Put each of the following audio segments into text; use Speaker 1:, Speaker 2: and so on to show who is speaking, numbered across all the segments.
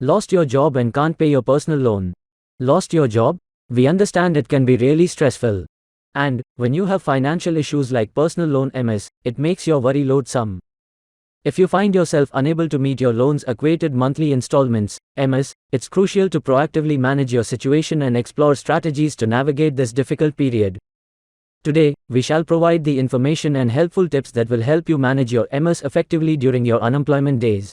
Speaker 1: Lost your job and can't pay your personal loan. Lost your job? We understand it can be really stressful. And, when you have financial issues like personal loan MS, it makes your worry loadsome. If you find yourself unable to meet your loan's equated monthly installments, MS, it's crucial to proactively manage your situation and explore strategies to navigate this difficult period. Today, we shall provide the information and helpful tips that will help you manage your MS effectively during your unemployment days.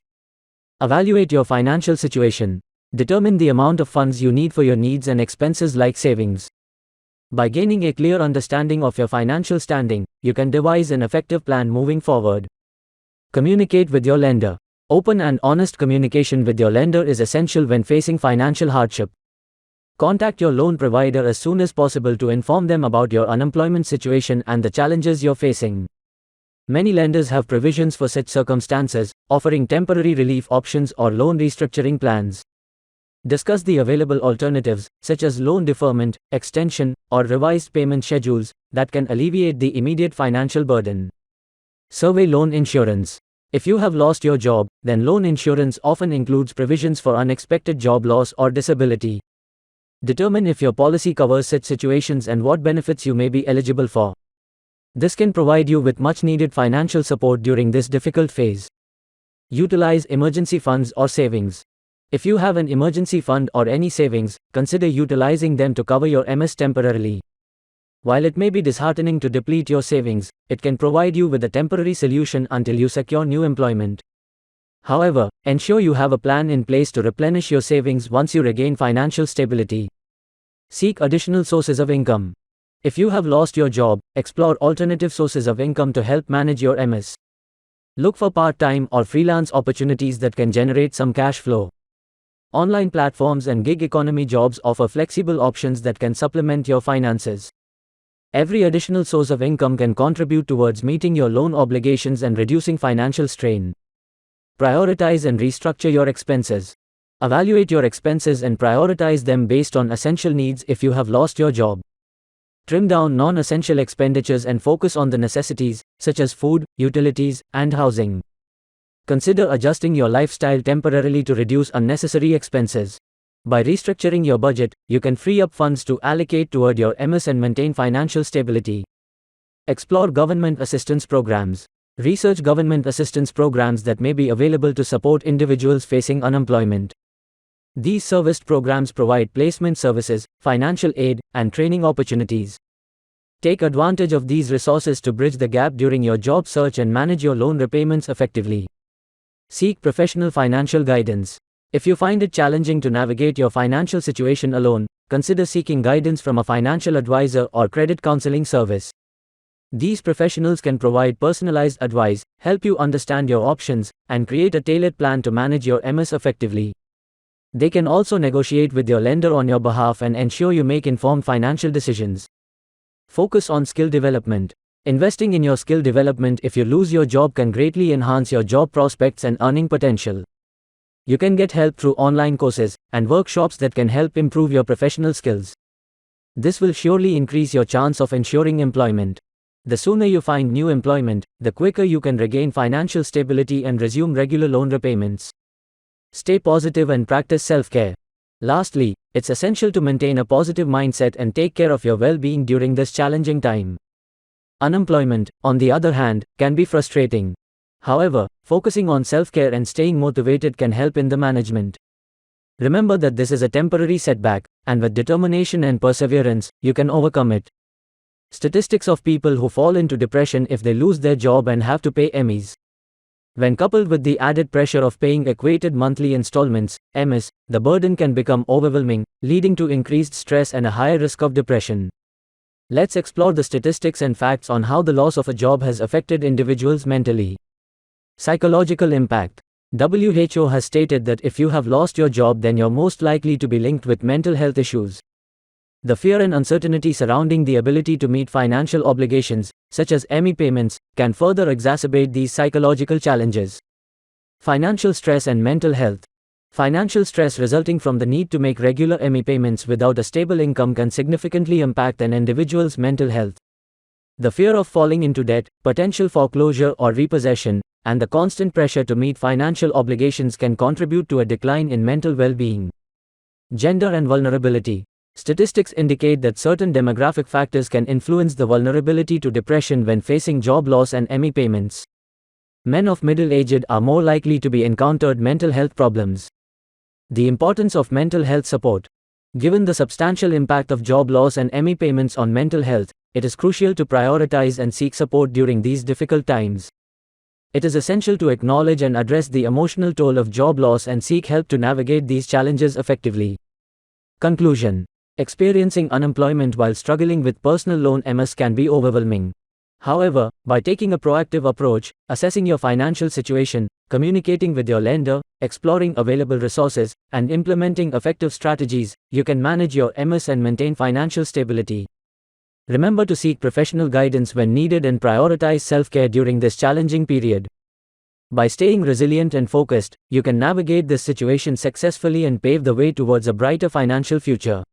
Speaker 1: Evaluate your financial situation. Determine the amount of funds you need for your needs and expenses like savings. By gaining a clear understanding of your financial standing, you can devise an effective plan moving forward. Communicate with your lender. Open and honest communication with your lender is essential when facing financial hardship. Contact your loan provider as soon as possible to inform them about your unemployment situation and the challenges you're facing. Many lenders have provisions for such circumstances, offering temporary relief options or loan restructuring plans. Discuss the available alternatives, such as loan deferment, extension, or revised payment schedules, that can alleviate the immediate financial burden. Survey loan insurance. If you have lost your job, then loan insurance often includes provisions for unexpected job loss or disability. Determine if your policy covers such situations and what benefits you may be eligible for. This can provide you with much-needed financial support during this difficult phase. Utilize emergency funds or savings. If you have an emergency fund or any savings, consider utilizing them to cover your MS temporarily. While it may be disheartening to deplete your savings, it can provide you with a temporary solution until you secure new employment. However, ensure you have a plan in place to replenish your savings once you regain financial stability. Seek additional sources of income. If you have lost your job, explore alternative sources of income to help manage your MS. Look for part-time or freelance opportunities that can generate some cash flow. Online platforms and gig economy jobs offer flexible options that can supplement your finances. Every additional source of income can contribute towards meeting your loan obligations and reducing financial strain. Prioritize and restructure your expenses. Evaluate your expenses and prioritize them based on essential needs if you have lost your job. Trim down non-essential expenditures and focus on the necessities, such as food, utilities, and housing. Consider adjusting your lifestyle temporarily to reduce unnecessary expenses. By restructuring your budget, you can free up funds to allocate toward your MS and maintain financial stability. Explore government assistance programs. Research government assistance programs that may be available to support individuals facing unemployment. These serviced programs provide placement services, financial aid, and training opportunities. Take advantage of these resources to bridge the gap during your job search and manage your loan repayments effectively. Seek professional financial guidance. If you find it challenging to navigate your financial situation alone, consider seeking guidance from a financial advisor or credit counseling service. These professionals can provide personalized advice, help you understand your options, and create a tailored plan to manage your MS effectively. They can also negotiate with your lender on your behalf and ensure you make informed financial decisions. Focus on skill development. Investing in your skill development if you lose your job can greatly enhance your job prospects and earning potential. You can get help through online courses and workshops that can help improve your professional skills. This will surely increase your chance of ensuring employment. The sooner you find new employment, the quicker you can regain financial stability and resume regular loan repayments. Stay positive and practice self-care. Lastly, it's essential to maintain a positive mindset and take care of your well-being during this challenging time. Unemployment, on the other hand, can be frustrating. However, focusing on self-care and staying motivated can help in the management. Remember that this is a temporary setback, and with determination and perseverance, you can overcome it. Statistics of people who fall into depression if they lose their job and have to pay MEs. When coupled with the added pressure of paying equated monthly installments, MS, the burden can become overwhelming, leading to increased stress and a higher risk of depression. Let's explore the statistics and facts on how the loss of a job has affected individuals mentally. Psychological impact. WHO has stated that if you have lost your job, then you're most likely to be linked with mental health issues. The fear and uncertainty surrounding the ability to meet financial obligations, such as ME payments, can further exacerbate these psychological challenges. Financial stress and mental health. Financial stress resulting from the need to make regular ME payments without a stable income can significantly impact an individual's mental health. The fear of falling into debt, potential foreclosure or repossession, and the constant pressure to meet financial obligations can contribute to a decline in mental well-being. Gender and vulnerability. Statistics indicate that certain demographic factors can influence the vulnerability to depression when facing job loss and ME payments. Men of middle age are more likely to be encountered mental health problems. The importance of mental health support. Given the substantial impact of job loss and ME payments on mental health, it is crucial to prioritize and seek support during these difficult times. It is essential to acknowledge and address the emotional toll of job loss and seek help to navigate these challenges effectively. Conclusion. Experiencing unemployment while struggling with personal loan MS can be overwhelming. However, by taking a proactive approach, assessing your financial situation, communicating with your lender, exploring available resources, and implementing effective strategies, you can manage your MS and maintain financial stability. Remember to seek professional guidance when needed and prioritize self-care during this challenging period. By staying resilient and focused, you can navigate this situation successfully and pave the way towards a brighter financial future.